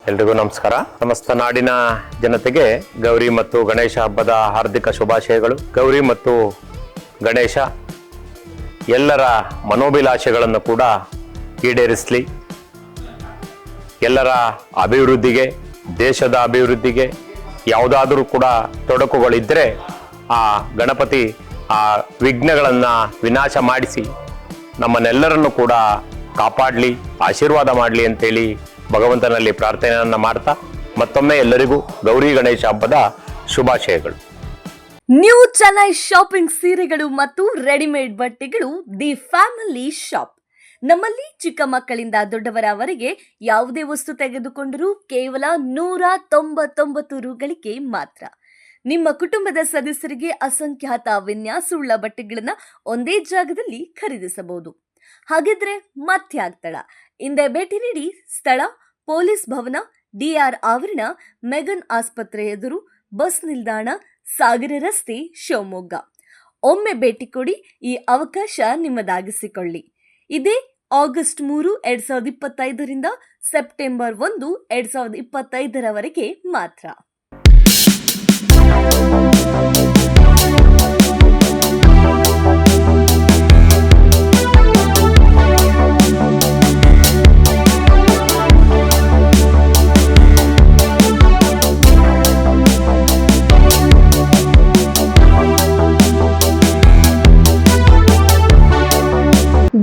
ಎಲ್ರಿಗೂ ನಮಸ್ಕಾರ. ಸಮಸ್ತ ನಾಡಿನ ಜನತೆಗೆ ಗೌರಿ ಮತ್ತು ಗಣೇಶ ಹಬ್ಬದ ಹಾರ್ದಿಕ ಶುಭಾಶಯಗಳು. ಗೌರಿ ಮತ್ತು ಗಣೇಶ ಎಲ್ಲರ ಮನೋಭಿಲಾಷೆಗಳನ್ನು ಕೂಡ ಈಡೇರಿಸಲಿ. ಎಲ್ಲರ ಅಭಿವೃದ್ಧಿಗೆ, ದೇಶದ ಅಭಿವೃದ್ಧಿಗೆ ಯಾವುದಾದರೂ ಕೂಡ ತೊಡಕುಗಳಿದ್ದರೆ ಆ ಗಣಪತಿ ಆ ವಿಘ್ನಗಳನ್ನು ವಿನಾಶ ಮಾಡಿಸಿ ನಮ್ಮನ್ನೆಲ್ಲರನ್ನು ಕೂಡ ಕಾಪಾಡಲಿ, ಆಶೀರ್ವಾದ ಮಾಡಲಿ ಅಂತೇಳಿ ಭಗವಂತನಲ್ಲಿ ಪ್ರಾರ್ಥನೆಯನ್ನ ಮಾಡ್ತಾ ಮತ್ತೊಮ್ಮೆ ಎಲ್ಲರಿಗೂ ಗೌರಿ ಗಣೇಶ ಹಬ್ಬದ ಶುಭಾಶಯಗಳು. ನ್ಯೂ ಚೆನ್ನೈ ಶಾಪಿಂಗ್ ಸೀರೆಗಳು ಮತ್ತು ರೆಡಿಮೇಡ್ ಬಟ್ಟೆಗಳು ದಿ ಫ್ಯಾಮಿಲಿ ಶಾಪ್. ನಮ್ಮಲ್ಲಿ ಚಿಕ್ಕ ಮಕ್ಕಳಿಂದ ದೊಡ್ಡವರವರೆಗೆ ಯಾವುದೇ ವಸ್ತು ತೆಗೆದುಕೊಂಡರೂ ಕೇವಲ 199 ರೂಗಳಿಗೆ ಮಾತ್ರ. ನಿಮ್ಮ ಕುಟುಂಬದ ಸದಸ್ಯರಿಗೆ ಅಸಂಖ್ಯಾತ ವಿನ್ಯಾಸವುಳ್ಳ ಬಟ್ಟೆಗಳನ್ನ ಒಂದೇ ಜಾಗದಲ್ಲಿ ಖರೀದಿಸಬಹುದು. ಹಾಗಿದ್ರೆ ಮತ್ಯಾಗ್ತಡ, ಹಿಂದೆ ಭೇಟಿ ನೀಡಿ. ಸ್ಥಳ ಪೊಲೀಸ್ ಭವನ, ಡಿಆರ್ ಆವರಣ, ಮೆಗನ್ ಆಸ್ಪತ್ರೆ ಎದುರು, ಬಸ್ ನಿಲ್ದಾಣ, ಸಾಗರ ರಸ್ತೆ, ಶಿವಮೊಗ್ಗ. ಒಮ್ಮೆ ಭೇಟಿ ಕೊಡಿ, ಈ ಅವಕಾಶ ನಿಮ್ಮದಾಗಿಸಿಕೊಳ್ಳಿ. ಇದೇ ಆಗಸ್ಟ್ 3, 2025 ಸೆಪ್ಟೆಂಬರ್ 1, 2025 ಮಾತ್ರ.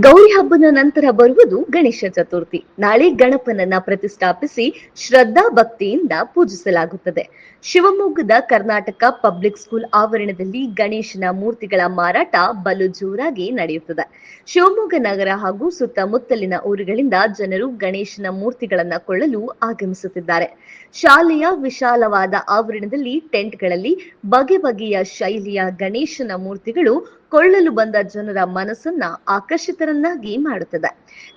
ಗೌರಿ ಹಬ್ಬದ ನಂತರ ಬರುವುದು ಗಣೇಶ ಚತುರ್ಥಿ. ನಾಳೆ ಗಣಪನನ್ನ ಪ್ರತಿಷ್ಠಾಪಿಸಿ ಶ್ರದ್ಧಾ ಭಕ್ತಿಯಿಂದ ಪೂಜಿಸಲಾಗುತ್ತದೆ. ಶಿವಮೊಗ್ಗದ ಕರ್ನಾಟಕ ಪಬ್ಲಿಕ್ ಸ್ಕೂಲ್ ಆವರಣದಲ್ಲಿ ಗಣೇಶನ ಮೂರ್ತಿಗಳ ಮಾರಾಟ ಬಲು ಜೋರಾಗಿ ನಡೆಯುತ್ತದೆ. ಶಿವಮೊಗ್ಗ ನಗರ ಹಾಗೂ ಸುತ್ತಮುತ್ತಲಿನ ಊರುಗಳಿಂದ ಜನರು ಗಣೇಶನ ಮೂರ್ತಿಗಳನ್ನ ಕೊಳ್ಳಲು ಆಗಮಿಸುತ್ತಿದ್ದಾರೆ. ಶಾಲೆಯ ವಿಶಾಲವಾದ ಆವರಣದಲ್ಲಿ ಟೆಂಟ್ಗಳಲ್ಲಿ ಬಗೆ ಬಗೆಯ ಶೈಲಿಯ ಗಣೇಶನ ಮೂರ್ತಿಗಳು ಕೊಳ್ಳಲು ಬಂದ ಜನರ ಮನಸ್ಸನ್ನ ಆಕರ್ಷಿತರನ್ನಾಗಿ ಮಾಡುತ್ತದೆ.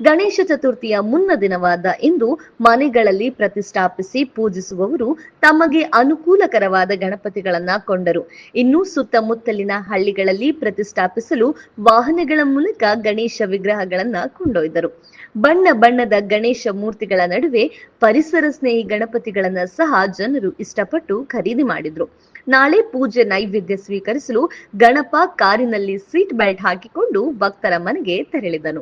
ಗಣೇಶ ಚತುರ್ಥಿಯ ಮುನ್ನ ದಿನವಾದ ಇಂದು ಮನೆಗಳಲ್ಲಿ ಪ್ರತಿಷ್ಠಾಪಿಸಿ ಪೂಜಿಸುವವರು ತಮಗೆ ಅನುಕೂಲಕರವಾದ ಗಣಪತಿಗಳನ್ನ ಕೊಂಡರು. ಇನ್ನು ಸುತ್ತಮುತ್ತಲಿನ ಹಳ್ಳಿಗಳಲ್ಲಿ ಪ್ರತಿಷ್ಠಾಪಿಸಲು ವಾಹನಗಳ ಮೂಲಕ ಗಣೇಶ ವಿಗ್ರಹಗಳನ್ನ ಕೊಂಡೊಯ್ದರು. ಬಣ್ಣ ಬಣ್ಣದ ಗಣೇಶ ಮೂರ್ತಿಗಳ ನಡುವೆ ಪರಿಸರ ಸ್ನೇಹಿ ಗಣಪತಿಗಳನ್ನ ಸಹ ಜನರು ಇಷ್ಟಪಟ್ಟು ಖರೀದಿ ಮಾಡಿದ್ರು. ನಾಳೆ ಪೂಜೆ ನೈವೇದ್ಯ ಸ್ವೀಕರಿಸಲು ಗಣಪ ಕಾರಿನಲ್ಲಿ ಸೀಟ್ ಬೆಲ್ಟ್ ಹಾಕಿಕೊಂಡು ಭಕ್ತರ ಮನೆಗೆ ತೆರಳಿದನು.